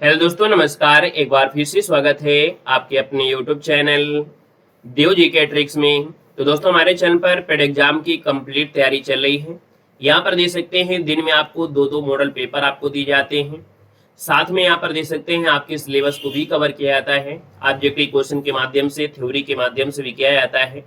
Hello दोस्तों, नमस्कार। एक बार फिर से स्वागत है आपके अपने यूट्यूब चैनल देव जी के ट्रिक्स में। तो दोस्तों, हमारे चैनल पर पेड एग्जाम की कंप्लीट तैयारी चल रही है। यहाँ पर देख सकते हैं दिन में आपको दो दो मॉडल पेपर आपको दिए जाते हैं। साथ में यहाँ पर देख सकते हैं आपके सिलेबस को भी कवर किया जाता है। ऑब्जेक्टिव क्वेश्चन के माध्यम से, थ्योरी के माध्यम से भी किया जाता है।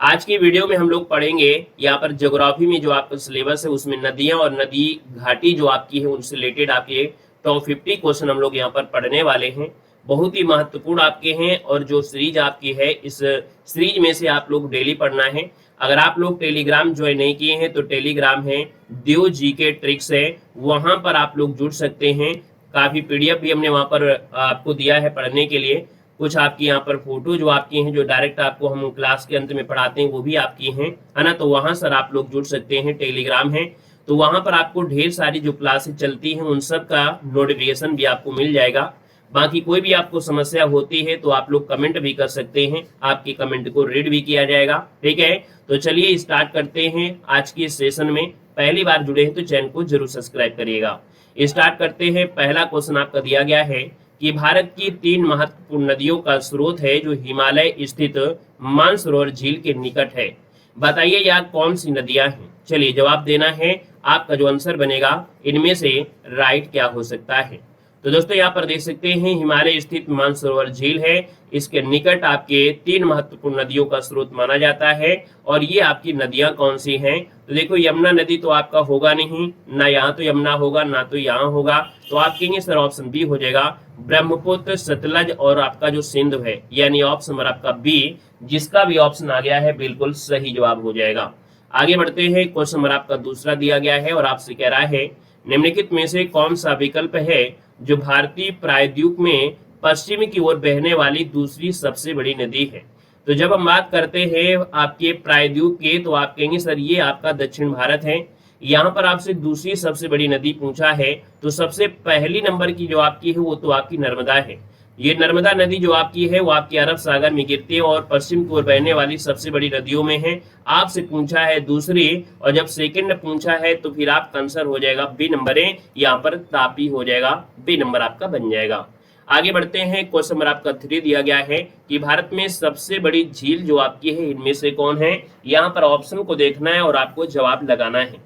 आज की वीडियो में हम लोग पढ़ेंगे यहाँ पर ज्योग्राफी में जो आपका सिलेबस है उसमें नदियां और नदी घाटी जो आपकी है उनसे रिलेटेड आपके टॉप 50 क्वेश्चन हम लोग यहाँ पर पढ़ने वाले हैं। बहुत ही महत्वपूर्ण आपके हैं और जो सीरीज आपकी है इस सीरीज में से आप लोग डेली पढ़ना है। अगर आप लोग टेलीग्राम ज्वाइन नहीं किए हैं तो टेलीग्राम है देव जी के ट्रिक्स है, वहां पर आप लोग जुड़ सकते हैं। काफी पीडीएफ भी हमने वहां पर आपको दिया है पढ़ने के लिए। कुछ आपकी यहाँ पर फोटो जो आपकी हैं जो डायरेक्ट आपको हम क्लास के अंत में पढ़ाते हैं वो भी आपकी हैं, है ना। तो वहां सर आप लोग जुड़ सकते हैं। टेलीग्राम है तो वहां पर आपको ढेर सारी जो क्लासेस चलती हैं उन सब का नोटिफिकेशन भी आपको मिल जाएगा। बाकी कोई भी आपको समस्या होती है तो आप लोग कमेंट भी कर सकते हैं, आपकी कमेंट को रीड भी किया जाएगा। ठीक है, तो चलिए स्टार्ट करते हैं आज के सेशन में। पहली बार जुड़े हैं तो चैनल को जरूर सब्सक्राइब करिएगा। स्टार्ट करते हैं। पहला क्वेश्चन आपका दिया गया है कि भारत की 3 महत्वपूर्ण नदियों का स्रोत है जो हिमालय स्थित मानसरोवर झील के निकट है। बताइए यार कौन सी नदियां हैं। चलिए जवाब देना है। आपका जो आंसर बनेगा इनमें से राइट क्या हो सकता है। तो दोस्तों यहाँ पर देख सकते हैं हिमालय स्थित मानसरोवर झील है, इसके निकट आपके 3 महत्वपूर्ण नदियों का स्रोत माना जाता है। और ये आपकी नदियां कौन सी हैं। तो देखो यमुना नदी तो आपका होगा नहीं, ना यहाँ तो यमुना होगा ना तो यहाँ होगा। तो आप कहेंगे सर ऑप्शन बी हो जाएगा, ब्रह्मपुत्र, सतलज और आपका जो सिंधु है, यानी ऑप्शन नंबर आपका बी, जिसका भी ऑप्शन आ गया है बिल्कुल सही जवाब हो जाएगा। आगे बढ़ते हैं। क्वेश्चन नंबर आपका दूसरा दिया गया है और आपसे कह रहा है निम्नलिखित में से कौन सा विकल्प है जो भारतीय प्रायद्वीप में पश्चिम की ओर बहने वाली दूसरी सबसे बड़ी नदी है। तो जब हम बात करते हैं आपके प्रायद्वीप के तो आप कहेंगे सर ये आपका दक्षिण भारत है। यहाँ पर आपसे दूसरी सबसे बड़ी नदी पूछा है तो सबसे पहली नंबर की जो आपकी है वो तो आपकी नर्मदा है। ये नर्मदा नदी जो आपकी है वो आपके अरब सागर में गिरती है और पश्चिम की ओर बहने वाली सबसे बड़ी नदियों में है। आपसे पूछा है दूसरी और जब सेकंड पूछा है तो फिर आपका आंसर हो जाएगा बी नंबर है, यहाँ पर तापी हो जाएगा, बी नंबर आपका बन जाएगा। आगे बढ़ते हैं। क्वेश्चन नंबर आपका 3 दिया गया है कि भारत में सबसे बड़ी झील जो आपकी है इनमें से कौन है। यहाँ पर ऑप्शन को देखना है और आपको जवाब लगाना है।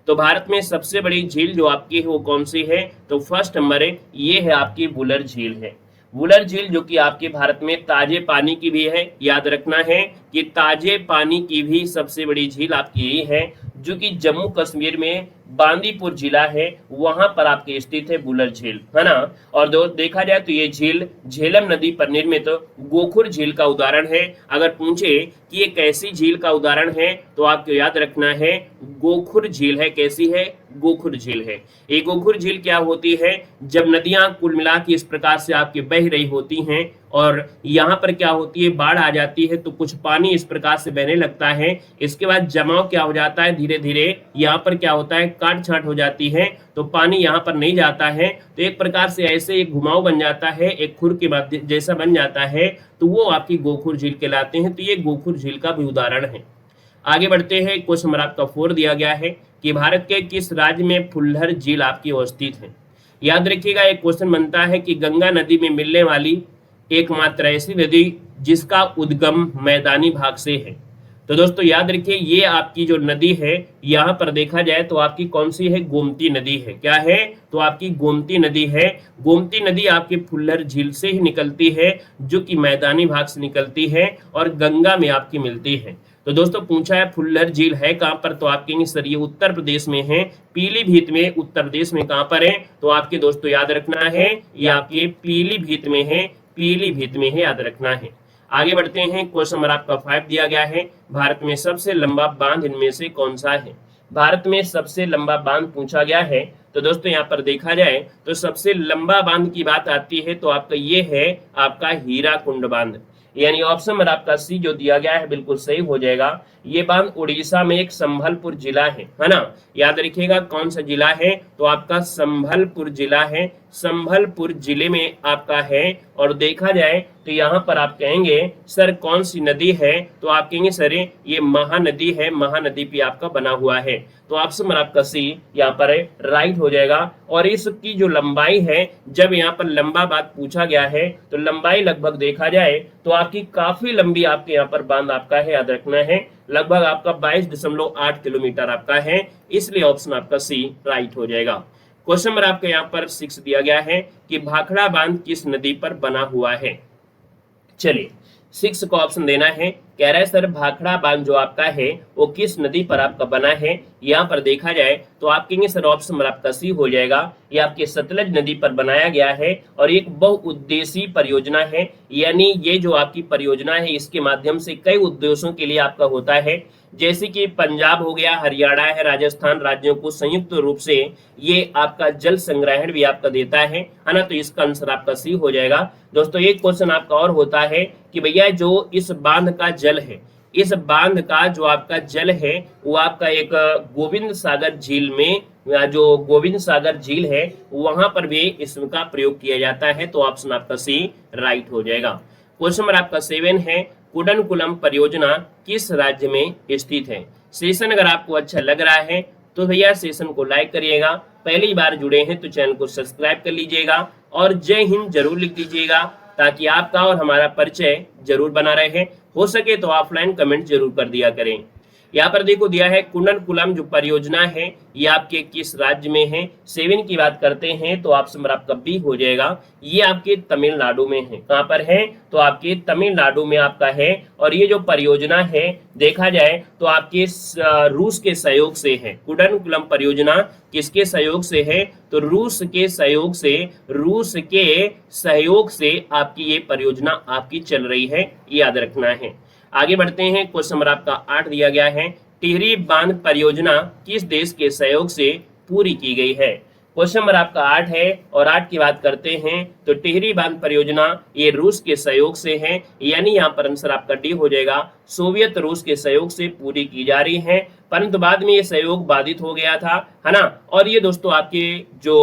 तो भारत में सबसे बड़ी झील जो आपकी है वो कौन सी है। तो फर्स्ट नंबर है ये है आपकी वुलर झील है। वुलर झील जो कि आपके भारत में ताजे पानी की भी है। याद रखना है कि ताजे पानी की भी सबसे बड़ी झील आपकी यही है जो कि जम्मू कश्मीर में बांदीपुर जिला है, वहां पर आपके स्थित है वुलर झील, है ना। और देखा जाए तो ये झील झेलम नदी पर निर्मित गोखुर झील का उदाहरण है। अगर पूछे कि ये कैसी झील का उदाहरण है तो आपको याद रखना है गोखुर झील है। कैसी है? गोखुर झील है। ये गोखुर झील क्या होती है, जब नदियां कुल मिला के इस प्रकार से आपके बह रही होती हैं और यहाँ पर क्या होती है बाढ़ आ जाती है तो कुछ पानी इस प्रकार से बहने लगता है। इसके बाद जमाव क्या हो जाता है, धीरे धीरे यहाँ पर क्या होता है काट छाट हो जाती है तो पानी यहाँ पर नहीं जाता है। तो एक प्रकार से ऐसे एक घुमाव बन जाता है, एक खुर के बाद जैसा बन जाता है, तो वो आपकी गोखुर झील कहलाते हैं। तो ये गोखुर झील का भी उदाहरण है। आगे बढ़ते हैं। क्वेश्चन नंबर आपका 4 दिया गया है कि भारत के किस राज्य में फुल्लर झील आपकी अवस्थित है। याद रखिएगा एक क्वेश्चन बनता है कि गंगा नदी में मिलने वाली एकमात्र ऐसी नदी जिसका उद्गम मैदानी भाग से है। तो दोस्तों याद रखिए ये आपकी जो नदी है यहाँ पर देखा जाए तो आपकी कौन सी है, गोमती नदी है। क्या है? तो आपकी गोमती नदी है। गोमती नदी आपकी फुल्लर झील से ही निकलती है जो कि मैदानी भाग से निकलती है और गंगा में आपकी मिलती है। तो दोस्तों पूछा है फुल्लर झील है कहाँ पर, तो आप कहेंगे सर ये उत्तर प्रदेश में है, पीलीभीत में। उत्तर प्रदेश में कहाँ पर है तो आपके दोस्तों याद रखना है ये आपके पीलीभीत में है, पीलीभीत में है, याद रखना है। आगे बढ़ते हैं। क्वेश्चन नंबर आपका 5 दिया गया है भारत में सबसे लंबा बांध इनमें से कौन सा है। भारत में सबसे लंबा बांध पूछा गया है। तो दोस्तों यहाँ पर देखा जाए तो सबसे लंबा बांध की बात आती है तो आपका ये है आपका हीराकुंड बांध, यानी ऑप्शन नंबर आपका सी जो दिया गया है बिल्कुल सही हो जाएगा। ये बांध उड़ीसा में एक संभलपुर जिला है ना। याद रखिएगा कौन सा जिला है, तो आपका संभलपुर जिला है, संभलपुर जिले में आपका है। और देखा जाए तो यहाँ पर आप कहेंगे सर कौन सी नदी है, तो आप कहेंगे सर ये महानदी है, महानदी पे आपका बना हुआ है। तो ऑप्शन नंबर आपका सी यहाँ पर राइट हो जाएगा। और इसकी जो लंबाई है, जब यहाँ पर लंबा बात पूछा गया है तो लंबाई लगभग देखा जाए तो आपकी काफी लंबी आपके यहाँ पर बांध आपका है, याद रखना है, लगभग आपका 22.8 किलोमीटर आपका है, इसलिए ऑप्शन आपका सी राइट हो जाएगा। क्वेश्चन नंबर आपका यहाँ पर 6 दिया गया है कि भाखड़ा बांध किस नदी पर बना हुआ है। चलिए 6 को ऑप्शन देना है। कह रहा है सर भाखड़ा बांध जो आपका है वो किस नदी पर आपका बना है। यहाँ पर देखा जाए तो आप कहेंगे सर ऑप्शन नंबर आपका सी हो जाएगा। ये आपके सतलज नदी पर बनाया गया है और एक बहुउद्देशीय परियोजना है, यानी ये जो आपकी परियोजना है इसके माध्यम से कई उद्देश्यों के लिए आपका होता है, जैसे कि पंजाब हो गया, हरियाणा है, राजस्थान राज्यों को संयुक्त रूप से ये आपका जल संग्रहण भी आपका देता है ना। तो इसका आंसर आपका सी हो जाएगा। दोस्तों एक क्वेश्चन आपका और होता है कि भैया जो इस बांध का जल है, इस बांध का जो आपका जल है वो आपका एक गोविंद सागर झील में, जो गोविंद सागर झील है वहां पर भी इसका प्रयोग किया जाता है। तो ऑप्शन आपका सी राइट हो जाएगा। क्वेश्चन नंबर आपका 7 है, कुडनकुलम परियोजना किस राज्य में स्थित है। सेशन अगर आपको अच्छा लग रहा है तो भैया सेशन को लाइक करिएगा, पहली बार जुड़े हैं तो चैनल को सब्सक्राइब कर लीजिएगा और जय हिंद जरूर लिख दीजिएगा ताकि आपका और हमारा परिचय जरूर बना रहे। हो सके तो ऑफलाइन कमेंट जरूर कर दिया करें। यहाँ पर देखो दिया है कुडनकुलम जो परियोजना है ये आपके किस राज्य में है। 7 की बात करते हैं तो ऑप्शन नंबर आपका बी हो जाएगा। ये आपके तमिलनाडु में है। कहाँ पर है, तो आपके तमिलनाडु में आपका है। और ये जो परियोजना है देखा जाए तो आपके रूस के सहयोग से है। कुडनकुलम परियोजना किसके सहयोग से है, तो रूस के सहयोग से, रूस के सहयोग से आपकी ये परियोजना आपकी चल रही है, याद रखना है। आगे बढ़ते हैं। क्वेश्चन नंबर आपका 8 दिया गया है, टिहरी बांध परियोजना किस देश के सहयोग से पूरी की गई है। क्वेश्चन नंबर आपका 8 है और 8 की बात करते हैं तो टिहरी बांध परियोजना ये रूस के सहयोग से है, यानी यहाँ पर आंसर आपका डी हो जाएगा। सोवियत रूस के सहयोग से पूरी की जा रही है, परंतु बाद में ये सहयोग बाधित हो गया था, है ना। और ये दोस्तों आपके जो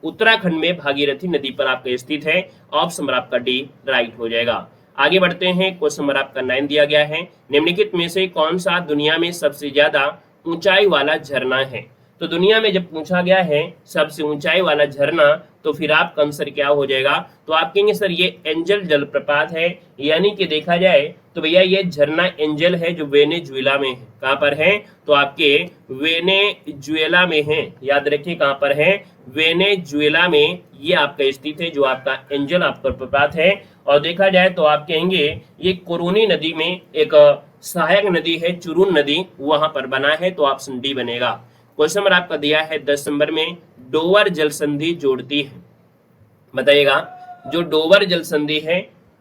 उत्तराखंड में भागीरथी नदी पर आपका स्थित है। ऑप्शन नंबर आपका डी राइट हो जाएगा। आगे बढ़ते हैं। क्वेश्चन नंबर आपका 9 दिया गया है, निम्नलिखित में से कौन सा दुनिया में सबसे ज्यादा ऊंचाई वाला झरना है। तो दुनिया में जब पूछा गया है सबसे ऊंचाई वाला झरना तो फिर आपका आंसर क्या हो जाएगा, तो आप कहेंगे सर ये एंजल जलप्रपात है, यानी कि देखा जाए तो भैया ये झरना एंजल है जो वेनेजुएला में है। कहाँ पर है, तो आपके वेनेजुएला में है, याद रखिए कहाँ पर है, वेनेजुएला में ये आपका स्थित है जो आपका एंजल आपका प्रपात है। और देखा जाए तो आप कहेंगे ये कुरुनी नदी में एक सहायक नदी है, चुरुन नदी, वहां पर बना है। तो ऑप्शन डी बनेगा। क्वेश्चन नंबर आपका दिया है 10 नंबर में, डोवर जल संधि जोड़ती है। बताइएगा जो डोवर जल संधि है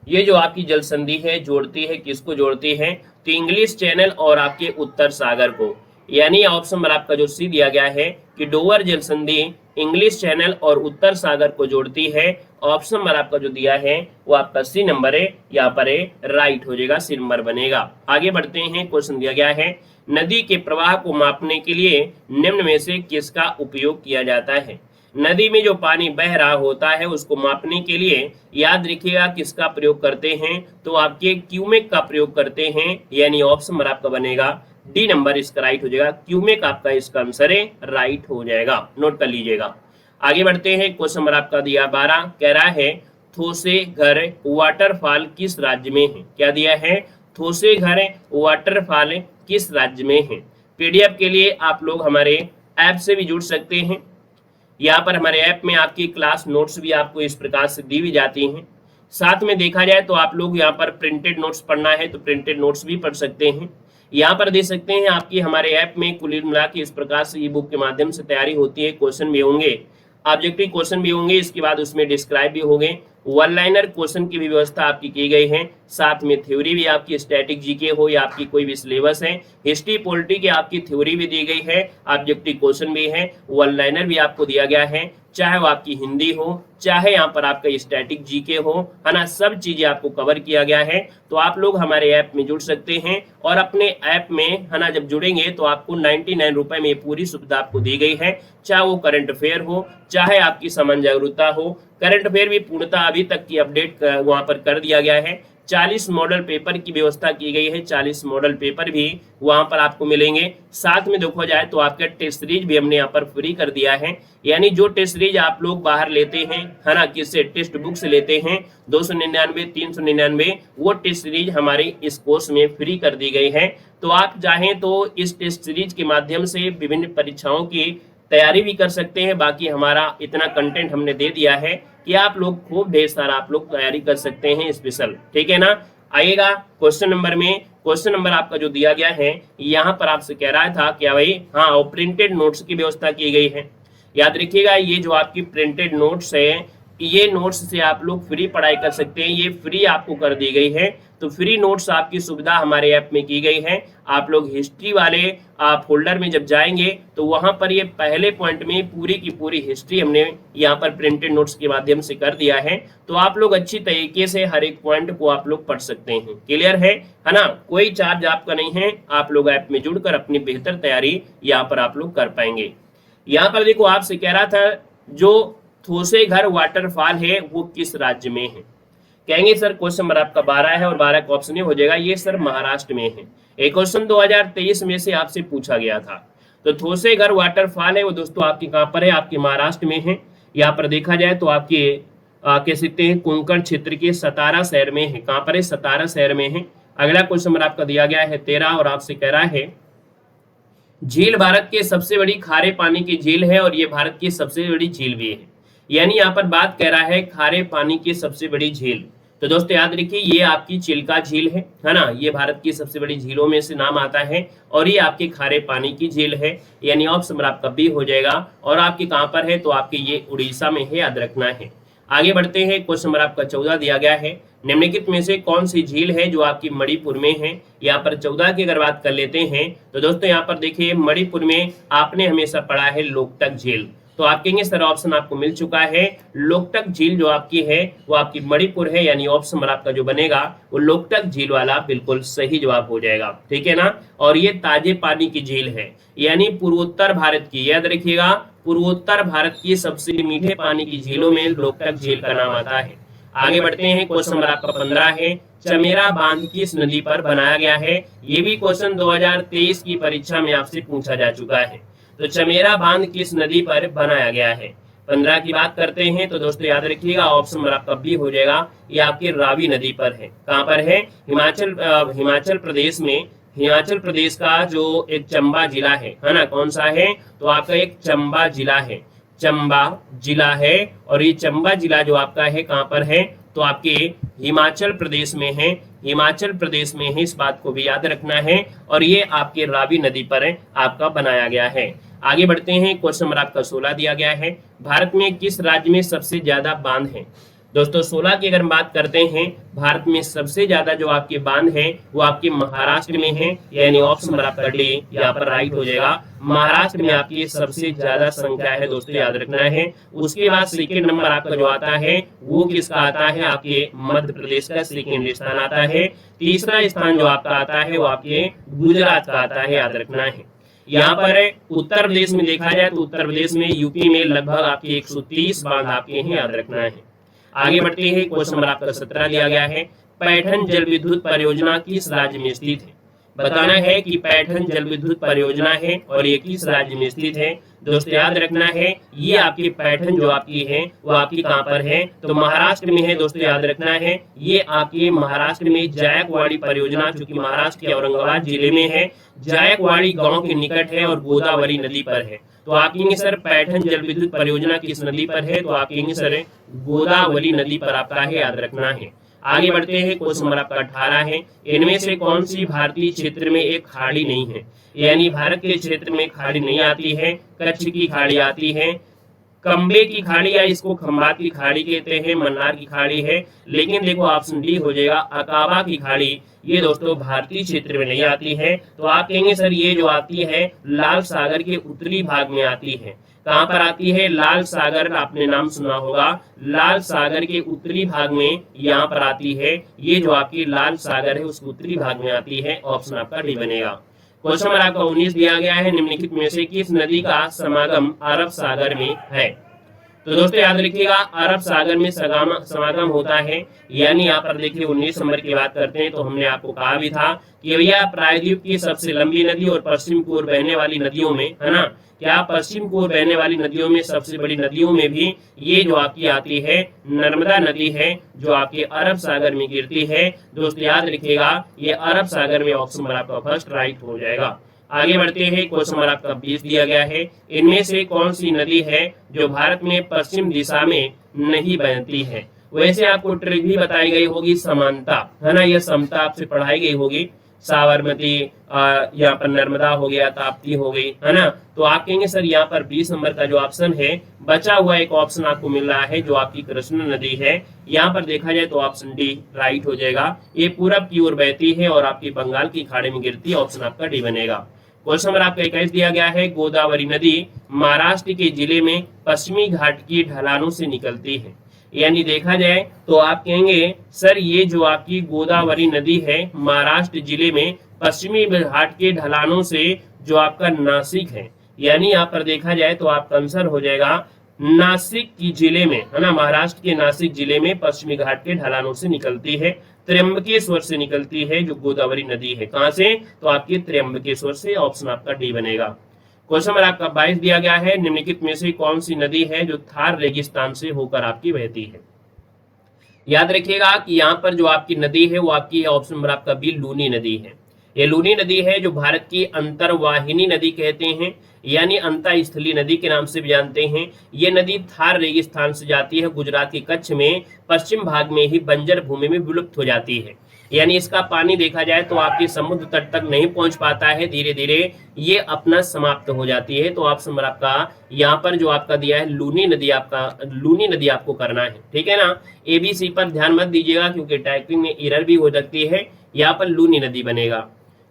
ये जो आपकी जल संधि है जोड़ती है, किसको जोड़ती है, तो इंग्लिश चैनल और आपके उत्तर सागर को। यानी ऑप्शन नंबर आपका जो सी दिया गया है कि डोवर जल संधि इंग्लिश चैनल और उत्तर सागर को जोड़ती है। ऑप्शन नंबर आपका जो दिया है वो आपका सी नंबर है, यहाँ पर राइट हो जाएगा, सी नंबर बनेगा। आगे बढ़ते हैं। क्वेश्चन दिया गया है, नदी के प्रवाह को मापने के लिए निम्न में से किसका उपयोग किया जाता है। नदी में जो पानी बह रहा होता है उसको मापने के लिए याद रखिएगा किसका प्रयोग करते हैं, तो आपके क्यूमेक का प्रयोग करते हैं, यानी ऑप्शन नंबर आपका बनेगा डी नंबर इसका राइट हो जाएगा। क्यूमेक आपका इसका आंसर है, राइट हो जाएगा, नोट कर लीजिएगा। आगे बढ़ते हैं। क्वेश्चन नंबर आपका दिया 12, कह रहा है थोसेघर वाटरफॉल किस राज्य में है। क्या दिया है, थोसेघर वाटरफॉल किस राज्य में है। पीडीएफ के लिए आप लोग हमारे ऐप से भी जुड़ सकते हैं। यहाँ पर हमारे ऐप में आपकी क्लास नोट्स भी आपको इस प्रकार से दी भी जाती हैं। साथ में देखा जाए तो आप लोग यहाँ पर प्रिंटेड नोट्स पढ़ना है तो प्रिंटेड नोट्स भी पढ़ सकते हैं। यहाँ पर दे सकते हैं आपकी हमारे ऐप में कुल मिला के इस प्रकार से ई बुक के माध्यम से तैयारी होती है। क्वेश्चन भी होंगे, ऑब्जेक्टिव क्वेश्चन भी होंगे, इसके बाद उसमें डिस्क्राइब भी होंगे, वन लाइनर क्वेश्चन की भी व्यवस्था आपकी की गई है। साथ में थ्योरी भी आपकी स्टैटिक जीके हो या आपकी कोई भी सिलेबस है, हिस्ट्री पॉलिटी की आपकी थ्योरी भी दी गई है, ऑब्जेक्टिव क्वेश्चन भी है, वन लाइनर भी आपको दिया गया है। चाहे वो आपकी हिंदी हो, चाहे यहाँ पर आपका स्टैटिक जीके हो, है ना, सब चीजें आपको कवर किया गया है। तो आप लोग हमारे ऐप में जुड़ सकते हैं और अपने ऐप में, है ना, जब जुड़ेंगे तो आपको 99 रुपए में ये पूरी सुविधा आपको दी गई है। चाहे वो करंट अफेयर हो, चाहे आपकी सामान्य जागरूकता हो। करंट अफेयर भी पूर्णतः अभी तक की अपडेट वहां पर कर दिया गया है। 40 मॉडल पेपर की व्यवस्था की गई है, 40 मॉडल पेपर भी वहां पर आपको मिलेंगे। साथ में देखा जाए तो आपका टेस्ट सीरीज भी हमने यहाँ पर फ्री कर दिया है, यानी जो टेस्ट सीरीज आप लोग बाहर लेते हैं, है ना, किससे, टेक्स्ट बुक से लेते हैं, 299, 399, वो टेस्ट सीरीज हमारे इस कोर्स में फ्री कर दी गई है। तो आप चाहें तो इस टेस्ट सीरीज के माध्यम से विभिन्न परीक्षाओं की तैयारी भी कर सकते हैं। बाकी हमारा इतना कंटेंट हमने दे दिया है कि आप लोग खूब ढेर सारा आप लोग तैयारी कर सकते हैं स्पेशल, ठीक है ना। आइएगा क्वेश्चन नंबर में। क्वेश्चन नंबर आपका जो दिया गया है, यहाँ पर आपसे कह रहा था क्या भाई, हाँ, और प्रिंटेड नोट्स की व्यवस्था की गई है। याद रखिएगा, ये जो आपकी प्रिंटेड नोट्स है, ये नोट्स से आप लोग फ्री पढ़ाई कर सकते हैं, ये फ्री आपको कर दी गई है। तो फ्री नोट्स आपकी सुविधा हमारे ऐप में की गई है। आप लोग हिस्ट्री वाले फोल्डर में जब जाएंगे तो वहां पर ये पहले पॉइंट में पूरी की पूरी हिस्ट्री हमने यहाँ पर प्रिंटेड नोट्स के माध्यम से कर दिया है। तो आप लोग अच्छी तरीके से हर एक पॉइंट को आप लोग पढ़ सकते हैं। क्लियर है ना, कोई चार्ज आपका नहीं है। आप लोग ऐप में जुड़कर अपनी बेहतर तैयारी यहाँ पर आप लोग कर पाएंगे। यहाँ पर देखो, आपसे कह रहा था जो थोसेघर वाटरफॉल है वो किस राज्य में है। कहेंगे सर क्वेश्चन नंबर आपका 12 है और 12 का ऑप्शन हो जाएगा, ये सर महाराष्ट्र में है। एक क्वेश्चन 2023 में से आपसे पूछा गया था। तो थोसेघर वाटरफॉल है वो दोस्तों आपके कहाँ पर है, आपके महाराष्ट्र में है। यहाँ पर देखा जाए तो आपके कह सकते हैं कोंकण क्षेत्र के सतारा शहर में है। कहाँ पर है, सतारा शहर में है। अगला क्वेश्चन नंबर आपका दिया गया है 13 और आपसे कह रहा है झील भारत की सबसे बड़ी खारे पानी की झील है और ये भारत की सबसे बड़ी झील भी है। यानी यहाँ पर बात कह रहा है खारे पानी की सबसे बड़ी झील। तो दोस्तों याद रखिए, ये आपकी चिल्का झील है ना, ये भारत की सबसे बड़ी झीलों में से नाम आता है और ये आपके खारे पानी की झील है। यानी ऑप्शन नंबर आपका बी हो जाएगा। और आपके कहाँ पर है, तो आपके ये उड़ीसा में है, याद रखना है। आगे बढ़ते हैं, क्वेश्चन नंबर आपका 14 दिया गया है, निम्नलिखित में से कौन सी झील है जो आपकी मणिपुर में है। यहाँ पर 14 की अगर बात कर लेते हैं तो दोस्तों यहाँ पर देखिए, मणिपुर में आपने हमेशा पढ़ा है लोकटक झील। तो आप कहेंगे सर ऑप्शन आपको मिल चुका है, लोकटक झील जो आपकी है वो आपकी मणिपुर है। यानी ऑप्शन नंबर आपका जो बनेगा वो लोकटक झील वाला बिल्कुल सही जवाब हो जाएगा, ठीक है ना। और ये ताजे पानी की झील है, यानी पूर्वोत्तर भारत की, याद रखिएगा, पूर्वोत्तर भारत की सबसे मीठे पानी की झीलों में लोकटक झील का नाम आता है। आगे बढ़ते हैं, क्वेश्चन नंबर आपका 15 है, चमेरा बांध किस नदी पर बनाया गया है। ये भी क्वेश्चन 2023 की परीक्षा में आपसे पूछा जा चुका है। तो चमेरा बांध किस नदी पर बनाया गया है। 15 की बात करते हैं तो दोस्तों याद रखिएगा, ऑप्शन नंबर आपका बी हो जाएगा, ये आपकी रावी नदी पर है। कहाँ पर है, हिमाचल प्रदेश में। हिमाचल प्रदेश का जो एक चंबा जिला है ना, कौन सा है, तो आपका एक चंबा जिला है, चंबा जिला है। और ये चंबा जिला जो आपका है कहाँ पर है, तो आपके हिमाचल प्रदेश में है, हिमाचल प्रदेश में है, इस बात को भी याद रखना है। और ये आपके रावी नदी पर आपका बनाया गया है। आगे बढ़ते हैं, क्वेश्चन नंबर आपका 16 दिया गया है, भारत में किस राज्य में सबसे ज्यादा बांध है। दोस्तों 16 की अगर हम बात करते हैं, भारत में सबसे ज्यादा जो आपके बांध है वो आपके महाराष्ट्र में है। यानी ऑप्शन नंबर आपका डी यहाँ पर राइट हो जाएगा, महाराष्ट्र में आपकी सबसे ज्यादा संख्या है दोस्तों, याद रखना है। उसके बाद सेकेंड नंबर आपका जो आता है वो किसका आता है, आपके मध्य प्रदेश का सेकेंड स्थान आता है। तीसरा स्थान जो आपका आता है वो आपके गुजरात का आता है, याद रखना है। यहाँ पर उत्तर प्रदेश में देखा जाए तो उत्तर प्रदेश में, यूपी में लगभग आपके 130 बांध आपके हैं, याद रखना है। आगे बढ़ते हैं, क्वेश्चन नंबर आपका 17 दिया गया है, पैठन जल विद्युत परियोजना किस राज्य में स्थित है। बताना है कि पैठन जल विद्युत परियोजना है और ये किस राज्य में स्थित है। दोस्तों याद रखना है, ये आपकी पैठन जो आपकी है वो आपकी कहाँ पर है, तो महाराष्ट्र में है। दोस्तों याद रखना है, ये आपके महाराष्ट्र में जायकवाड़ी परियोजना, जो कि महाराष्ट्र के औरंगाबाद जिले में है, जायकवाड़ी गांव के निकट है और गोदावरी नदी पर है। तो आप कहेंगे सर पैठन जल विद्युत परियोजना किस नदी पर है, तो आप कहेंगे सर गोदावरी नदी पर आपका है, याद रखना है। आगे बढ़ते हैं, क्वेश्चन नंबर आपका 18 है, इनमें से कौन सी भारतीय क्षेत्र में एक खाड़ी नहीं है। यानी भारत के क्षेत्र में खाड़ी नहीं आती है। कच्छ की खाड़ी आती है, कंबे की खाड़ी या इसको खंबात की खाड़ी कहते हैं, मन्नार की खाड़ी है। लेकिन देखो ऑप्शन डी हो जाएगा, अकाबा की खाड़ी, ये दोस्तों भारतीय क्षेत्र में नहीं आती है। तो आप कहेंगे सर ये जो आती है लाल सागर के उत्तरी भाग में आती है। कहां पर आती है? लाल सागर, आपने नाम सुना होगा, लाल सागर के उत्तरी भाग में यहाँ पर आती है। ये जो आपकी लाल सागर है उसके उत्तरी भाग में आती है। ऑप्शन आपका डी बनेगा। क्वेश्चन नंबर आपका 19 दिया गया है, निम्नलिखित में से किस नदी का समागम अरब सागर में है? तो दोस्तों याद रखिएगा, अरब सागर में समागम होता है, यानी यहाँ पर देखिए 19 नंबर की बात करते हैं तो हमने आपको कहा भी था कि भैया प्रायद्वीप की सबसे लंबी नदी और पश्चिम की ओर बहने वाली नदियों में, है ना, क्या पश्चिम की ओर बहने वाली नदियों में सबसे बड़ी नदियों में भी ये जो आपकी आती है नर्मदा नदी है, जो आपके अरब सागर में गिरती है। दोस्तों याद रखिएगा, ये अरब सागर में ऑप्शन नंबर आपका फर्स्ट राइट हो जाएगा। आगे बढ़ते हैं, क्वेश्चन नंबर आपका 20 दिया गया है, इनमें से कौन सी नदी है जो भारत में पश्चिम दिशा में नहीं बहती है? वैसे आपको ट्रिक भी बताई गई होगी, समानता, है ना, यह समता आपसे पढ़ाई गई होगी। साबरमती, यहाँ पर नर्मदा हो गया, ताप्ती हो गई, है ना। तो आप कहेंगे सर यहाँ पर 20 नंबर का जो ऑप्शन है, बचा हुआ एक ऑप्शन आपको मिल रहा है जो आपकी कृष्ण नदी है। यहाँ पर देखा जाए तो ऑप्शन डी राइट हो जाएगा। ये पूरब की ओर बहती है और आपकी बंगाल की खाड़ी में गिरती है। ऑप्शन आपका डी बनेगा। क्वेश्चन नंबर आपका 21 दिया गया है, गोदावरी नदी महाराष्ट्र के जिले में पश्चिमी घाट की ढलानों से निकलती है। यानी देखा जाए तो आप कहेंगे सर ये जो आपकी गोदावरी नदी है महाराष्ट्र जिले में पश्चिमी घाट के ढलानों से जो आपका नासिक है, यानी यहाँ पर देखा जाए तो आपका आंसर हो जाएगा नासिक की जिले में, है ना, महाराष्ट्र के नासिक जिले में पश्चिमी घाट के ढलानों से निकलती है। त्र्यंबकेश्वर से निकलती है जो गोदावरी नदी है। कहां से? तो आपकी त्र्यंबकेश्वर से। ऑप्शन आपका डी बनेगा। क्वेश्चन नंबर आपका 22 दिया गया है, निम्नलिखित में से कौन सी नदी है जो थार रेगिस्तान से होकर आपकी बहती है? याद रखिएगा कि यहाँ पर जो आपकी नदी है वो आपकी ऑप्शन नंबर आपका बी लूनी नदी है। ये लूनी नदी है जो भारत की अंतर्वाहिनी नदी कहते हैं, यानी अंतःस्थलीय नदी के नाम से भी जानते हैं। ये नदी थार रेगिस्तान से जाती है, गुजरात के कच्छ में पश्चिम भाग में ही बंजर भूमि में विलुप्त हो जाती है। यानी इसका पानी देखा जाए तो आपके समुद्र तट तक नहीं पहुंच पाता है, धीरे धीरे ये अपना समाप्त हो जाती है। तो ऑप्शन नंबर आपका यहाँ पर जो आपका दिया है लूनी नदी, आपका लूनी नदी आपको करना है, ठीक है ना। एबीसी पर ध्यान मत दीजिएगा क्योंकि टाइपिंग में एरर भी हो सकती है। यहाँ पर लूनी नदी बनेगा।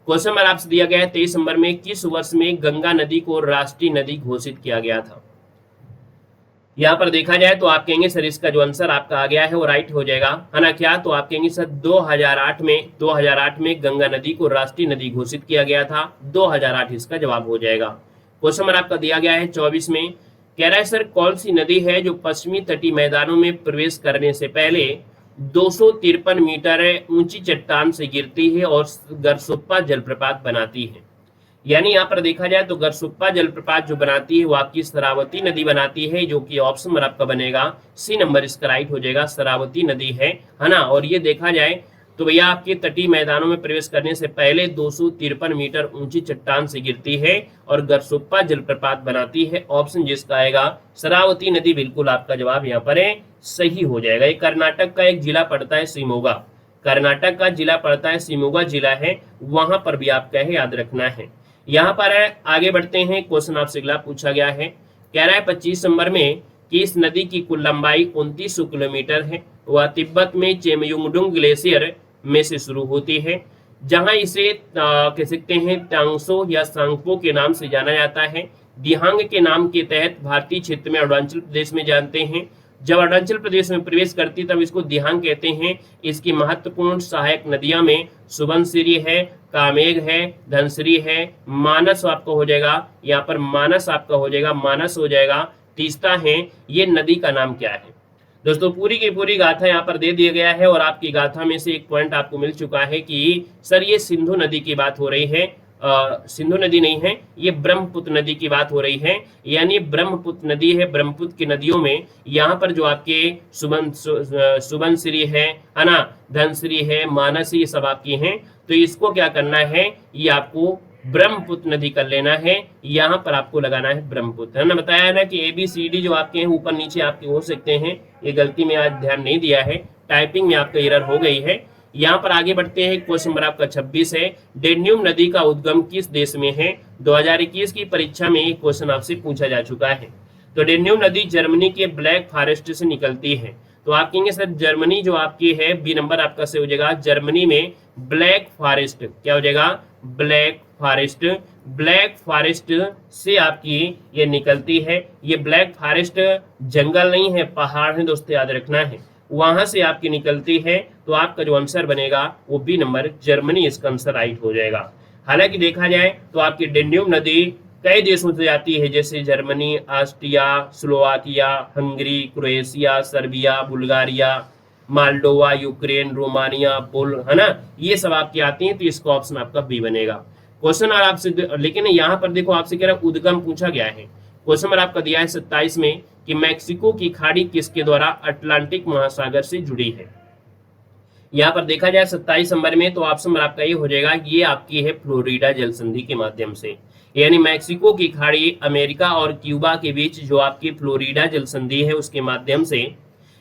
क्वेश्चन नंबर आपसे दिया गया है 23 नंबर में, किस वर्ष में गंगा नदी को राष्ट्रीय नदी घोषित किया गया था? यहाँ पर देखा जाए तो आप कहेंगे सर इसका जो आंसर आपका आ गया है वो राइट हो जाएगा, है ना। क्या? तो आप कहेंगे सर 2008 में गंगा नदी को राष्ट्रीय नदी घोषित किया गया था। 2008 इसका जवाब हो जाएगा। क्वेश्चन नंबर आपका दिया गया है 24 में, कह रहा है सर कौन सी नदी है जो पश्चिमी तटीय मैदानों में प्रवेश करने से पहले 253 मीटर ऊंची चट्टान से गिरती है और गरसुप्पा जलप्रपात बनाती है? यानी यहाँ पर देखा जाए तो गरसुप्पा जलप्रपात जो बनाती है वो आपकी शरावती नदी बनाती है, जो कि ऑप्शन नंबर आपका बनेगा सी नंबर इसका राइट हो जाएगा। शरावती नदी है ना। और ये देखा जाए तो भैया आपके तटीय मैदानों में प्रवेश करने से पहले 253 मीटर ऊंची चट्टान से गिरती है और गरसुप्पा जलप्रपात बनाती है। ऑप्शन जिसका आएगा शरावती नदी, बिल्कुल आपका जवाब यहाँ पर सही हो जाएगा। ये कर्नाटक का एक जिला पड़ता है शिमोगा, कर्नाटक का जिला पड़ता है शिमोगा जिला है, वहां पर भी आपका है, याद रखना है। यहाँ पर आगे बढ़ते हैं, क्वेश्चन आपसे अगला पूछा गया है, कह रहा है 25 नंबर में कि इस नदी की कुल लंबाई 2900 किलोमीटर है। वह तिब्बत में चेमयुंगडुंग ग्लेशियर में से शुरू होती है, जहां इसे कह सकते हैं तांगसो या सांगपो के नाम से जाना जाता है। दिहांग के नाम के तहत भारतीय क्षेत्र में अरुणाचल प्रदेश में जानते हैं। जब अरुणाचल प्रदेश में प्रवेश करती तब इसको दिहांग कहते हैं। इसकी महत्वपूर्ण सहायक नदियां में सुबनसिरी है, कामेग है, धनसिरी है, मानस आपका हो जाएगा, यहाँ पर मानस आपका हो जाएगा, मानस हो जाएगा, तीस्ता है। ये नदी का नाम क्या है? दोस्तों पूरी की पूरी गाथा यहाँ पर दे दिया गया है और आपकी गाथा में से एक पॉइंट आपको मिल चुका है कि सर ये सिंधु नदी की बात हो रही है। सिंधु नदी नहीं है, ये ब्रह्मपुत्र नदी की बात हो रही है। यानी ब्रह्मपुत्र नदी है। ब्रह्मपुत्र की नदियों में यहाँ पर जो आपके सुबनसिरी है ना, धनसिरी है, मानस, ये सब आपकी हैं। तो इसको क्या करना है, ये आपको ब्रह्मपुत्र नदी कर लेना है। यहाँ पर आपको लगाना है ब्रह्मपुत्र, है ना। बताया ना कि ABCD जो आपके हैं ऊपर नीचे आपके हो सकते हैं, ये गलती में आज ध्यान नहीं दिया है, टाइपिंग में आपका एरर हो गई है। यहाँ पर आगे बढ़ते हैं, क्वेश्चन नंबर आपका 26 है, डेन्यूब नदी का उद्गम किस देश में है? 2021 की परीक्षा में ये क्वेश्चन आपसे पूछा जा चुका है। तो डेन्यूब नदी जर्मनी के ब्लैक फॉरेस्ट से निकलती है। तो आप कहेंगे सर जर्मनी जो आपकी है, बी नंबर आपका से हो जाएगा। जर्मनी में ब्लैक फॉरेस्ट क्या हो जाएगा? ब्लैक फॉरेस्ट, ब्लैक फॉरेस्ट से आपकी ये निकलती है। ये ब्लैक फॉरेस्ट जंगल नहीं है, पहाड़ है दोस्तों, याद रखना है, वहां से आपकी निकलती है। तो आपका जो आंसर बनेगा वो बी नंबर जर्मनी, इसका आंसर राइट हो जाएगा। हालांकि देखा जाए तो आपकी डेन्यूब नदी कई देशों से जाती है, जैसे Germany, Austria, Slovakia, Hungary, Croatia, Serbia, Bulgaria, Moldova, Ukraine, Romania, है ना, ये सब आपकी आती हैं। तो इसका ऑप्शन आपका बी बनेगा। क्वेश्चन और आपसे, लेकिन यहाँ पर देखो आपसे कह रहा है उद्गम पूछा गया है। क्वेश्चन नंबर आपका दिया है 27 में कि मैक्सिको की खाड़ी किसके द्वारा अटलांटिक महासागर से जुड़ी है। यहाँ पर देखा जाए 27 नंबर में, तो ऑप्शन नंबर आपका ये हो जाएगा, ये आपकी है फ्लोरिडा जल संधि के माध्यम से। यानी मैक्सिको की खाड़ी अमेरिका और क्यूबा के बीच जो आपकी फ्लोरिडा जल संधि है उसके माध्यम से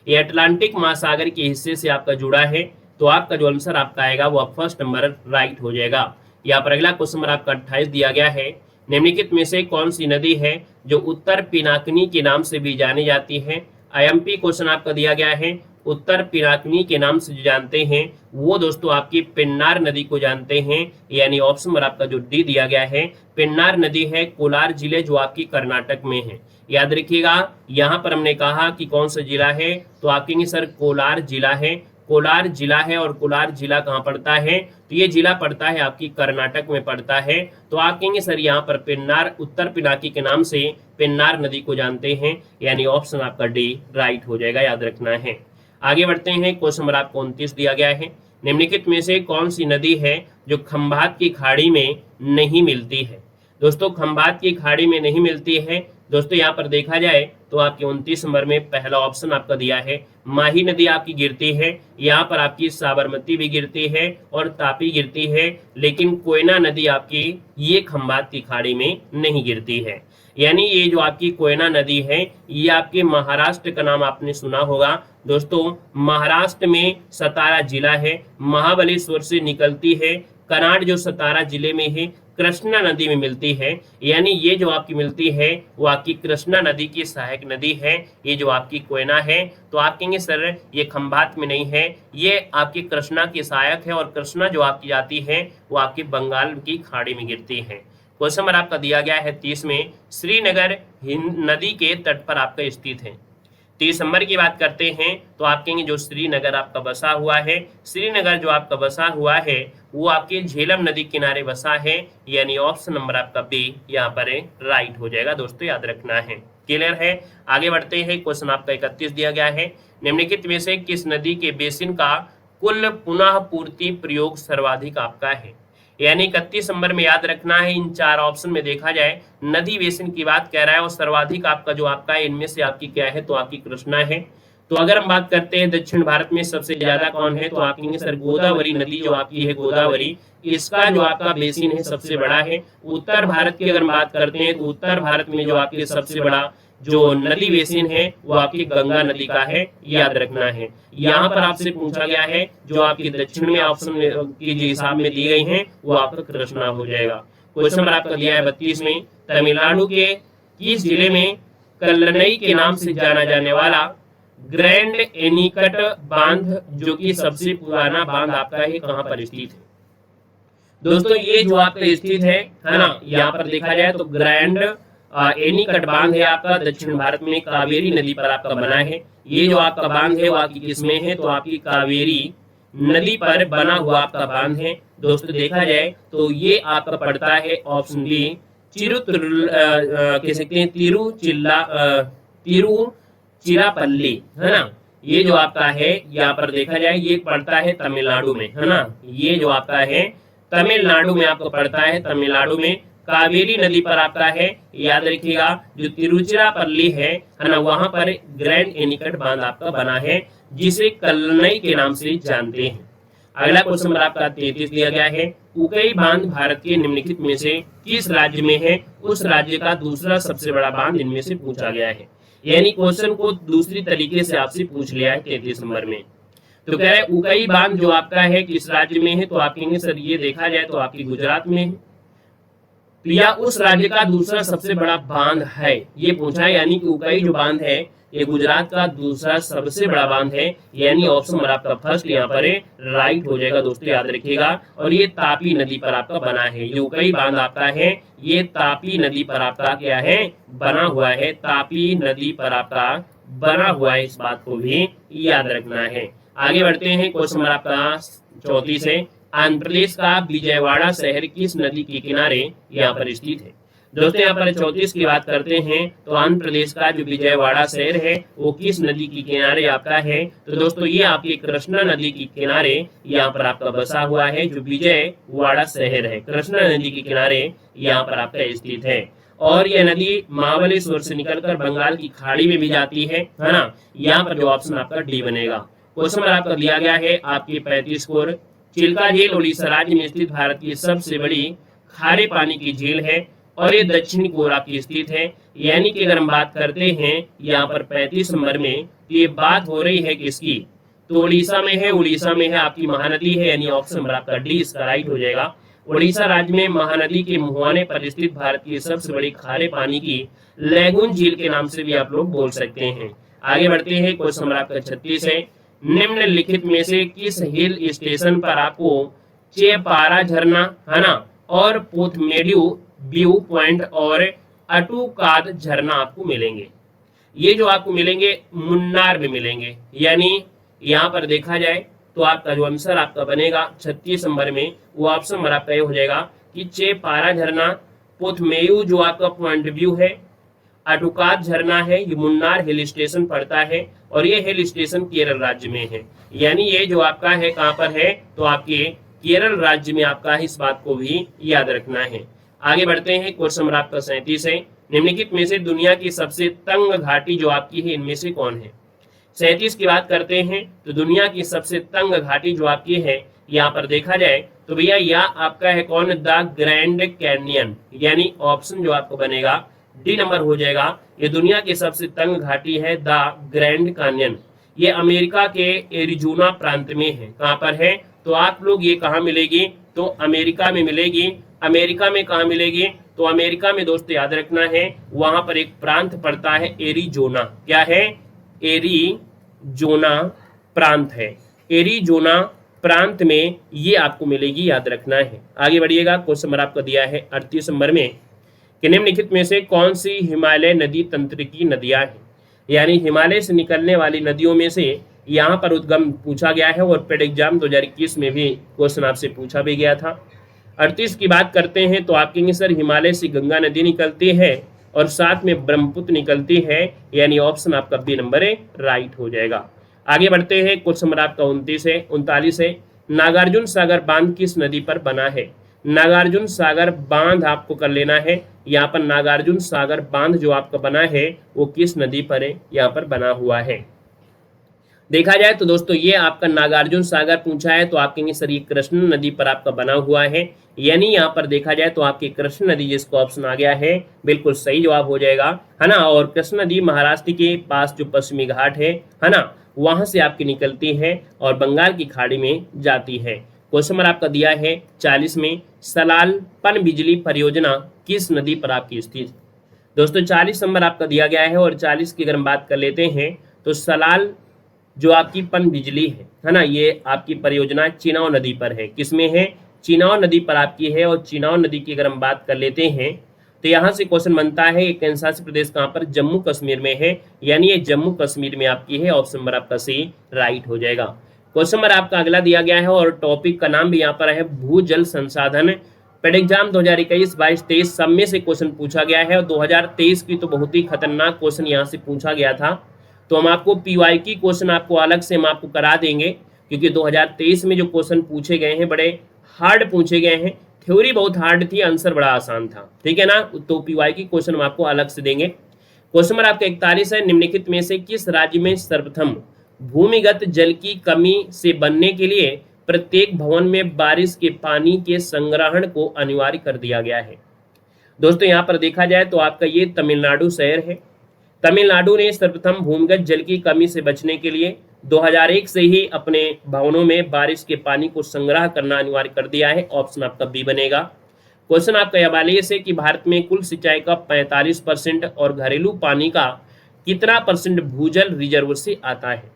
ये अटलांटिक महासागर के हिस्से से आपका जुड़ा है। तो आपका जो आंसर आपका आएगा वो फर्स्ट नंबर राइट हो जाएगा। यहाँ पर अगला क्वेश्चन नंबर आपका 28 दिया गया है, निम्नलिखित में से कौन सी नदी है जो उत्तर पिनाकिनी के नाम से भी जानी जाती है। आईएमपी क्वेश्चन आपका दिया गया है, उत्तर पिनाकिनी के नाम से जो जानते हैं वो दोस्तों आपकी पेन्नार नदी को जानते हैं। यानी ऑप्शन नंबर आपका जो डी दिया गया है, पेन्नार नदी है कोलार जिले जो आपकी कर्नाटक में है। याद रखिएगा, यहाँ पर हमने कहा कि कौन सा जिला है, तो आप कहेंगे सर कोलार जिला है, कोलार जिला है। और कोलार जिला कहाँ पड़ता है, तो ये जिला पड़ता है आपकी कर्नाटक में पड़ता है। तो आप कहेंगे सर यहाँ पर पेन्नार, उत्तर पिनाकी के नाम से पेन्नार नदी को जानते हैं। यानी ऑप्शन आपका डी राइट हो जाएगा, याद रखना है। आगे बढ़ते हैं, क्वेश्चन नंबर आपको 29 दिया गया है, निम्नलिखित में से कौन सी नदी है जो खंभात की खाड़ी में नहीं मिलती है। दोस्तों खंभात की खाड़ी में नहीं मिलती है दोस्तों, यहाँ पर देखा जाए तो आपके 29 नंबर में पहला ऑप्शन आपका दिया है, माही नदी आपकी गिरती है। यहाँ पर आपकी साबरमती भी गिरती है और तापी गिरती है, लेकिन कोयना नदी आपकी ये खंभात की खाड़ी में नहीं गिरती है। यानी ये जो आपकी कोयना नदी है ये आपके महाराष्ट्र का नाम आपने सुना होगा दोस्तों। महाराष्ट्र में सतारा जिला है, महाबलेश्वर से निकलती है। कनाड जो सतारा जिले में है, कृष्णा नदी में मिलती है। यानी ये जो आपकी मिलती है वो आपकी कृष्णा नदी की सहायक नदी है, ये जो आपकी कोयना है। तो आप कहेंगे सर ये खंभात में नहीं है, ये आपकी कृष्णा की सहायक है। और कृष्णा जो आपकी जाती है वो आपकी बंगाल की खाड़ी में गिरती है। क्वेश्चन नंबर आपका दिया गया है 30 में, श्रीनगर हिंद नदी के तट पर आपका स्थित है। 30 नंबर की बात करते हैं तो आप कहेंगे जो श्रीनगर आपका बसा हुआ है, श्रीनगर जो आपका बसा हुआ है वो आपके झेलम नदी किनारे बसा है। यानी ऑप्शन नंबर आपका बी यहाँ पर राइट हो जाएगा दोस्तों, याद रखना है। क्लियर है। आगे बढ़ते हैं, क्वेश्चन आपका 31 दिया गया है, निम्नलिखित में से किस नदी के बेसिन का कुल पुनः पूर्ति प्रयोग सर्वाधिक आपका है। यानी 31 नंबर में याद रखना है, इन चार ऑप्शन में देखा जाए नदी बेसिन की बात कह रहा है और सर्वाधिक आपका जो आपका है इनमें से आपकी क्या है, तो आपकी कृष्णा है। तो अगर हम बात करते हैं दक्षिण भारत में सबसे ज्यादा कौन है, तो आप कहेंगे सर गोदावरी नदी जो आपकी है गोदावरी, इसका जो आपका बेसिन है सबसे बड़ा है। उत्तर भारत की अगर हम बात करते हैं तो उत्तर भारत में जो आपके सबसे बड़ा जो नदी बेसिन है वो आपकी गंगा नदी का है, याद रखना है। यहाँ पर आपसे पूछा गया है जो आपकी दक्षिण में ऑप्शन की जो हिसाब में दी गई है वो आपका कृष्णा हो जाएगा। क्वेश्चन नंबर आपका दिया है 32 में, तमिलनाडु के किस जिले में कल्लनई के नाम से जाना जाने वाला ग्रैंड एनीकट बांध जो कि सबसे पुराना बांध आपका है कहाँ पर स्थित है। दोस्तों ये जो आपका स्थित है ना, यहाँ पर देखा जाए तो ग्रैंड एनीकट बांध है आपका दक्षिण भारत में कावेरी नदी पर आपका बना है। ये जो आपका बांध है वो आपकी किसमें है, तो आपकी कावेरी नदी पर बना हुआ आपका बांध है। दोस्तों देखा जाए तो ये आपका पड़ता है ऑप्शन बी कह सकते हैं तिरुचिरापल्ली, है ना। ये जो आपका है यहाँ पर देखा जाए ये पड़ता है तमिलनाडु में, है ना। ये जो आपका है तमिलनाडु में आपको पड़ता है, तमिलनाडु में कावेरी नदी पर आपका है। याद रखिएगा जो तिरुचिरापल्ली है ना, वहां पर ग्रैंड एनीकट बांध आपका बना है जिसे कल्लनई के नाम से जानते हैं। अगला क्वेश्चन नंबर आपका 33 दिया गया है, उकई बांध भारत के निम्नलिखित में से किस राज्य में है, उस राज्य का दूसरा सबसे बड़ा बांध इनमें से पूछा गया है। यानी क्वेश्चन को दूसरी तरीके से आपसे पूछ लिया है 33 नंबर में। तो कह रहे उकई बांध जो आपका है किस राज्य में है, तो आप कहेंगे सर ये देखा जाए तो आपकी गुजरात में है। तो या उस राज्य का दूसरा सबसे बड़ा बांध है ये पूछा है। यानी कि उकई जो बांध है ये गुजरात का दूसरा सबसे बड़ा बांध है, यानी ऑप्शन नंबर आपका फर्स्ट यहाँ पर राइट हो जाएगा दोस्तों, याद रखिएगा। और ये तापी नदी पर आपका बना है, जो कई बांध आपका है ये तापी नदी पर आपका क्या है, बना हुआ है, तापी नदी पर आपका बना हुआ है, इस बात को भी याद रखना है। आगे बढ़ते हैं, क्वेश्चन नंबर आपका 34 है, आंध्र प्रदेश का विजयवाड़ा शहर किस नदी के किनारे यहाँ पर स्थित है। दोस्तों यहाँ पर 34 की बात करते हैं तो आंध्र प्रदेश का जो विजयवाड़ा शहर है वो किस नदी के किनारे आपका है, तो दोस्तों ये आपकी कृष्णा नदी के किनारे यहाँ पर आपका बसा हुआ है, जो विजयवाड़ा शहर है कृष्णा नदी के किनारे यहाँ पर आपका स्थित है। और यह नदी महाबलेश्वर से निकलकर बंगाल की खाड़ी में भी जाती है ना। यहाँ पर जो ऑप्शन आपका डी बनेगा। क्वेश्चन नंबर आपका दिया गया है आपके 35 स्कोर, चिल्का झील उड़ीसा राज्य में स्थित भारत की सबसे बड़ी खारे पानी की झील है और ये दक्षिणी कोर आपकी स्थित है। यानी कि अगर हम बात करते हैं यहाँ पर 35 नंबर में, ये बात हो रही है किसकी, तो उड़ीसा में है, उड़ीसा में है आपकी महानदी है, यानी ऑप्शन नंबर आपका डी इसका राइट हो जाएगा। उड़ीसा राज्य में महानदी के मुहाने पर स्थित भारत की सबसे बड़ी खारे पानी की लैगून झील के नाम से भी आप लोग बोल सकते हैं। आगे बढ़ते हैं, क्वेश्चन नंबर आपका 36 है, निम्नलिखित में से किस हिल स्टेशन पर आपको चेपारा झरना है ना और पोथमेड्यू व्यू पॉइंट और अटूकाद झरना आपको मिलेंगे। ये जो आपको मिलेंगे मुन्नार में मिलेंगे, यानी यहाँ पर देखा जाए तो आपका जो आंसर आपका बनेगा 36 नंबर में, वो ऑप्शन नंबर आपका ये हो जाएगा कि चेपारा झरना, पोथमेयू जो आपका पॉइंट व्यू है, अटूकाद झरना है, ये मुन्नार हिल स्टेशन पड़ता है और ये हिल स्टेशन केरल राज्य में है। यानी ये जो आपका है कहाँ पर है, तो आपके केरल राज्य में आपका, इस बात को भी याद रखना है। आगे बढ़ते हैं, क्वेश्चन नंबर आपका 37 है, निम्नलिखित में से दुनिया की सबसे तंग घाटी जो आपकी है इनमें से कौन है। 37 की बात करते हैं तो दुनिया की सबसे तंग घाटी जो आपकी है यहाँ पर देखा जाए तो भैया यह आपका है कौन, द ग्रैंड कैनियन, यानी ऑप्शन जो आपको बनेगा डी नंबर हो जाएगा। ये दुनिया की सबसे तंग घाटी है द ग्रैंड कैनियन, ये अमेरिका के एरिजोना प्रांत में है। कहाँ पर है, तो आप लोग ये कहाँ मिलेगी, तो अमेरिका में मिलेगी। अमेरिका में कहाँ मिलेगी, तो अमेरिका में दोस्तों याद रखना है वहां पर एक प्रांत पड़ता है एरिजोना, क्या है, एरिजोना प्रांत है, एरिजोना प्रांत में ये आपको मिलेगी, याद रखना है। आगे बढ़िएगा, क्वेश्चन नंबर आपको दिया है 38 नंबर में कि निम्नलिखित में से कौन सी हिमालय नदी तंत्र की नदियां हैं, यानी हिमालय से निकलने वाली नदियों में से यहाँ पर उद्गम पूछा गया है और पेड एग्जाम 2021 में भी क्वेश्चन आपसे पूछा भी गया था। 38 की बात करते हैं तो आप कहेंगे सर हिमालय से गंगा नदी निकलती है और साथ में ब्रह्मपुत्र निकलती है, यानी ऑप्शन आपका बी नंबर है राइट हो जाएगा। आगे बढ़ते हैं, क्वेश्चन नंबर आपका 39 है, नागार्जुन सागर बांध किस नदी पर बना है। नागार्जुन सागर बांध आपको कर लेना है, यहाँ पर नागार्जुन सागर बांध जो आपका बना है वो किस नदी पर है, यहाँ पर बना हुआ है। देखा जाए तो दोस्तों ये आपका नागार्जुन सागर पूछा है तो आप कहेंगे सर ये कृष्ण नदी पर आपका बना हुआ है, यानी यहाँ पर देखा जाए तो आपकी कृष्ण नदी जिसको ऑप्शन आ गया है बिल्कुल सही जवाब हो जाएगा, है ना। और कृष्ण नदी महाराष्ट्र के पास जो पश्चिमी घाट है ना, वहां से आपकी निकलती है और बंगाल की खाड़ी में जाती है। क्वेश्चन नंबर आपका दिया है 40 में, सलाल पन बिजली परियोजना किस नदी पर आपकी स्थित। दोस्तों 40 नंबर आपका दिया गया है और 40 की अगर हम बात कर लेते हैं तो सलाल जो आपकी पन बिजली है ना, ये आपकी परियोजना चिनाव नदी पर है। किसमें है, चिनाव नदी पर आपकी है। और चिनाव नदी की अगर हम बात कर लेते हैं तो यहाँ से क्वेश्चन बनता है ये केंद्र शासित प्रदेश कहाँ पर, जम्मू कश्मीर में है, यानी ये जम्मू कश्मीर में आपकी है, ऑप्शन नंबर आपका सी राइट हो जाएगा। क्वेश्चन नंबर आपका अगला दिया गया है और टॉपिक का नाम भी यहाँ पर है भूजल संसाधन। पेड एग्जाम 2021, 22, 23 सब में से क्वेश्चन पूछा गया है और 2023 की तो बहुत ही खतरनाक क्वेश्चन यहाँ से पूछा गया था, तो हम आपको पीवाईक्यू क्वेश्चन आपको अलग से हम आपको करा देंगे, क्योंकि 2023 में जो क्वेश्चन पूछे गए हैं बड़े हार्ड पूछे गए हैं, थ्योरी बहुत हार्ड थी, आंसर बड़ा आसान था, ठीक है ना। तो पीवाईक्यू क्वेश्चन हम आपको अलग से देंगे। क्वेश्चन नंबर आपका 41 है, निम्नलिखित में से किस राज्य में सर्वप्रथम भूमिगत जल की कमी से बनने के लिए प्रत्येक भवन में बारिश के पानी के संग्रहण को अनिवार्य कर दिया गया है। दोस्तों यहाँ पर देखा जाए तो आपका ये तमिलनाडु शहर है। तमिलनाडु ने सर्वप्रथम भूमिगत जल की कमी से बचने के लिए 2001 से ही अपने भवनों में बारिश के पानी को संग्रह करना अनिवार्य कर दिया है, ऑप्शन आपका बी बनेगा। क्वेश्चन आपका 42 है कि भारत में कुल सिंचाई का 45% और घरेलू पानी का कितना परसेंट भूजल रिजर्व से आता है।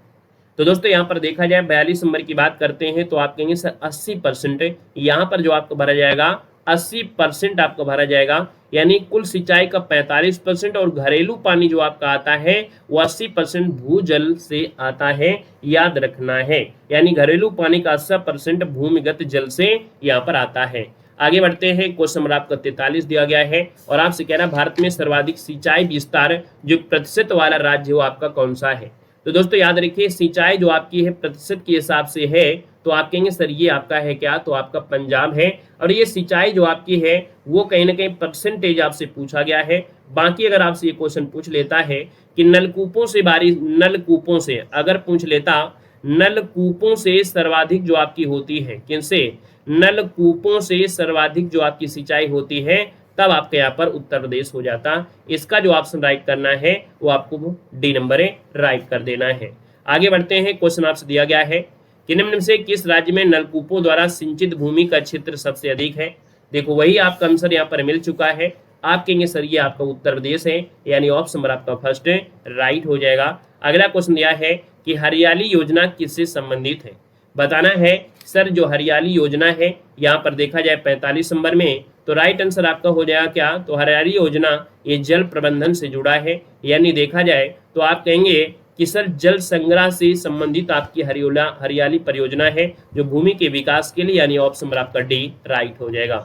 तो दोस्तों यहाँ पर देखा जाए 42 नंबर की बात करते हैं तो आप कहेंगे सर 80%, यहाँ पर जो आपको भरा जाएगा 80% आपको भरा जाएगा, यानी कुल सिंचाई का 45% और घरेलू पानी जो आपका आता है वो 80% भूजल से आता है, याद रखना है। यानी घरेलू पानी का 80% भूमिगत जल से यहाँ पर आता है। आगे बढ़ते हैं, क्वेश्चन नंबर आपका 43 दिया गया है और आपसे कह रहा है भारत में सर्वाधिक सिंचाई विस्तार जो प्रतिशत वाला राज्य वो आपका कौन सा है। तो दोस्तों याद रखिए सिंचाई जो आपकी है प्रतिशत के हिसाब से है तो आप कहेंगे सर ये आपका है क्या, तो आपका पंजाब है। और ये सिंचाई जो आपकी है वो कहीं ना कहीं परसेंटेज आपसे पूछा गया है। बाकी अगर आपसे ये क्वेश्चन पूछ लेता है कि नलकूपों से अगर पूछ लेता, नलकूपों से सर्वाधिक जो आपकी होती है, किनसे, नलकूपों से सर्वाधिक जो आपकी सिंचाई होती है, तब आपके यहाँ पर उत्तर प्रदेश हो जाता। इसका जो ऑप्शन राइट करना है वो आपको डी नंबर राइट कर देना है। आगे बढ़ते हैं, क्वेश्चन आपसे दिया गया है कि निम्न में से किस राज्य में नलकूपों द्वारा सिंचित भूमि का क्षेत्र सबसे अधिक है। देखो वही आपका आंसर यहाँ पर मिल चुका है। आप कहेंगे सर ये आपका उत्तर प्रदेश है, यानी ऑप्शन नंबर आपका फर्स्ट राइट हो जाएगा। अगला क्वेश्चन दिया है कि हरियाली योजना किससे संबंधित है। बताना है सर जो हरियाली योजना है यहाँ पर देखा जाए 45 नंबर में, तो राइट आंसर आपका हो जाएगा क्या, तो हरियाली योजना ये जल प्रबंधन से जुड़ा है। यानी देखा जाए तो आप कहेंगे कि सर जल संग्रह से संबंधित आपकी हरियाली परियोजना है जो भूमि के विकास के लिए, यानी ऑप्शन नंबर आपका डी राइट हो जाएगा।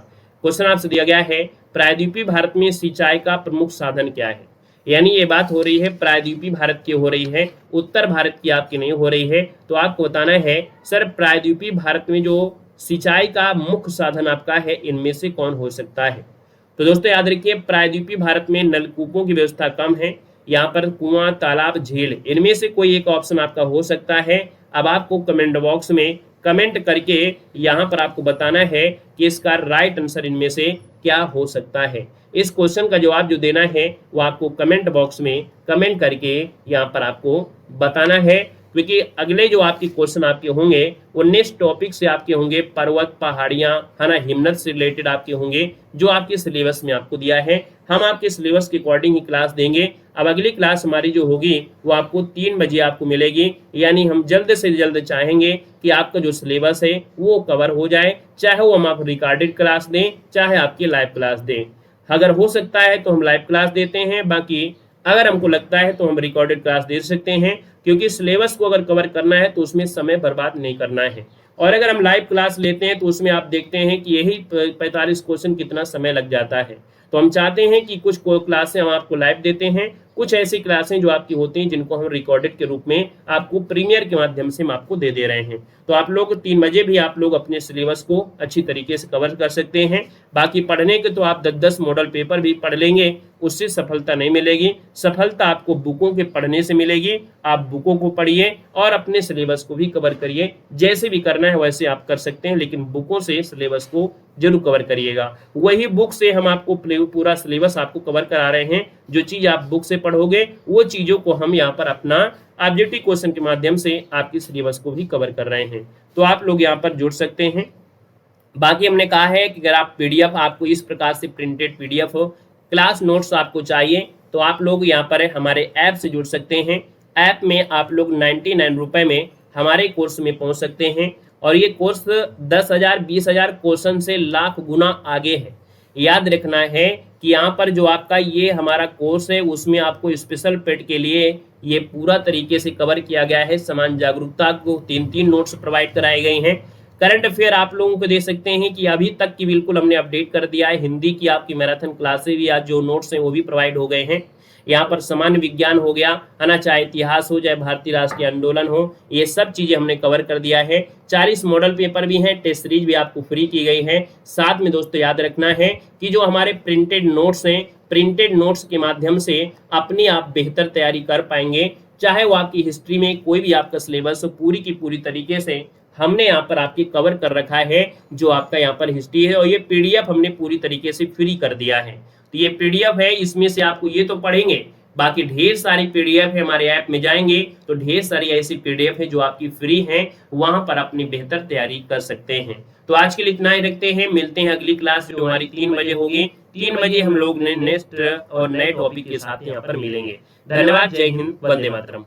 क्वेश्चन आपसे दिया गया है प्रायद्वीपीय भारत में सिंचाई का प्रमुख साधन क्या है। यानी ये बात हो रही है प्रायद्वीपीय भारत की हो रही है, उत्तर भारत की आपकी नहीं हो रही है। तो आपको बताना है सर प्रायद्वीपीय भारत में जो सिंचाई का मुख्य साधन आपका है इनमें से कौन हो सकता है। तो दोस्तों याद रखिए प्रायद्वीपीय भारत में नलकूपों की व्यवस्था कम है, यहाँ पर कुआं, तालाब, झील, इनमें से कोई एक ऑप्शन आपका हो सकता है। अब आपको कमेंट बॉक्स में कमेंट करके यहाँ पर आपको बताना है कि इसका राइट आंसर इनमें से क्या हो सकता है। इस क्वेश्चन का जवाब जो देना है वो आपको कमेंट बॉक्स में कमेंट करके यहाँ पर आपको बताना है, क्योंकि अगले जो आपके क्वेश्चन आपके होंगे वो नेक्स्ट टॉपिक से आपके होंगे, पर्वत, पहाड़ियाँ, है ना, हिमनद से रिलेटेड आपके होंगे जो आपके सिलेबस में आपको दिया है। हम आपके सिलेबस के अकॉर्डिंग ही क्लास देंगे। अब अगली क्लास हमारी जो होगी वो आपको 3 बजे आपको मिलेगी, यानी हम जल्द से जल्द चाहेंगे कि आपका जो सिलेबस है वो कवर हो जाए, चाहे वो हम आप रिकॉर्डेड क्लास दें चाहे आपकी लाइव क्लास दें। अगर हो सकता है तो हम लाइव क्लास देते हैं, बाकी अगर हमको लगता है तो हम रिकॉर्डेड क्लास दे सकते हैं, क्योंकि सिलेबस को अगर कवर करना है तो उसमें समय बर्बाद नहीं करना है। और अगर हम लाइव क्लास लेते हैं तो उसमें आप देखते हैं कि यही 45 क्वेश्चन कितना समय लग जाता है। तो हम चाहते हैं कि कुछ क्लासें हम आपको लाइव देते हैं, कुछ ऐसी क्लासें जो आपकी होती हैं जिनको हम रिकॉर्डेड के रूप में आपको प्रीमियर के माध्यम से हम आपको दे रहे हैं। तो आप लोग 3 बजे भी आप लोग अपने सिलेबस को अच्छी तरीके से कवर कर सकते हैं। बाकी पढ़ने के तो आप 10-10 मॉडल पेपर भी पढ़ लेंगे, उससे सफलता नहीं मिलेगी। सफलता आपको बुकों के पढ़ने से मिलेगी। आप बुकों को पढ़िए और अपने सिलेबस को भी कवर करिए, जैसे भी करना है वैसे आप कर सकते हैं, लेकिन बुकों से सिलेबस को जरूर कवर करिएगा। वही बुक से हम आपको पूरा सिलेबस आपको कवर करा रहे हैं। जो चीज आप बुक से पढ़ोगे वो चीजों को हम यहाँ पर अपना ऑब्जेक्टिव क्वेश्चन के माध्यम से आपकी सिलेबस को भी कवर कर रहे हैं। तो आप लोग यहाँ पर जुड़ सकते हैं। बाकी हमने कहा है कि अगर आप पीडीएफ, आपको इस प्रकार से प्रिंटेड पीडीएफ हो, क्लास नोट्स आपको चाहिए, तो आप लोग यहाँ पर हमारे ऐप से जुड़ सकते हैं। ऐप में आप लोग 99 रुपए में हमारे कोर्स में पहुंच सकते हैं। और ये कोर्स 10,000 20,000 क्वेश्चन से लाख गुना आगे है। याद रखना है कि यहाँ पर जो आपका ये हमारा कोर्स है उसमें आपको स्पेशल पेड के लिए ये पूरा तरीके से कवर किया गया है। समान जागरूकता को 3 नोट्स प्रोवाइड कराए गए हैं। करंट अफेयर आप लोगों को दे सकते हैं कि अभी तक की बिल्कुल हमने अपडेट कर दिया है। हिंदी की आपकी मैराथन क्लासेस भी आज जो नोट्स हैं वो भी प्रोवाइड हो गए हैं। यहाँ पर सामान्य विज्ञान हो गया है ना, चाहे इतिहास हो, चाहे भारतीय राष्ट्रीय आंदोलन हो, ये सब चीजें हमने कवर कर दिया है। 40 मॉडल पेपर भी हैं, टेस्ट सीरीज भी आपको फ्री की गई है। साथ में दोस्तों याद रखना है कि जो हमारे प्रिंटेड नोट्स हैं, प्रिंटेड नोट्स के माध्यम से अपनी आप बेहतर तैयारी कर पाएंगे। चाहे वो आपकी हिस्ट्री में कोई भी आपका सिलेबस हो, पूरी की पूरी तरीके से हमने यहाँ पर आपकी कवर कर रखा है। जो आपका यहाँ पर हिस्ट्री है, और ये पीडीएफ हमने पूरी तरीके से फ्री कर दिया है। तो ये पीडीएफ है, इसमें से आपको ये तो पढ़ेंगे, बाकी ढेर सारी पीडीएफ है, हमारे ऐप में जाएंगे तो ढेर सारी ऐसी पीडीएफ है जो आपकी फ्री है, वहां पर अपनी बेहतर तैयारी कर सकते हैं। तो आज के लिए इतना ही रखते हैं, मिलते हैं अगली क्लास जो हमारी 3 बजे होगी। 3 बजे हम लोग ने नेक्स्ट और नए टॉपिक के साथ यहाँ पर मिलेंगे। धन्यवाद, जय हिंद, वंदे मातरम।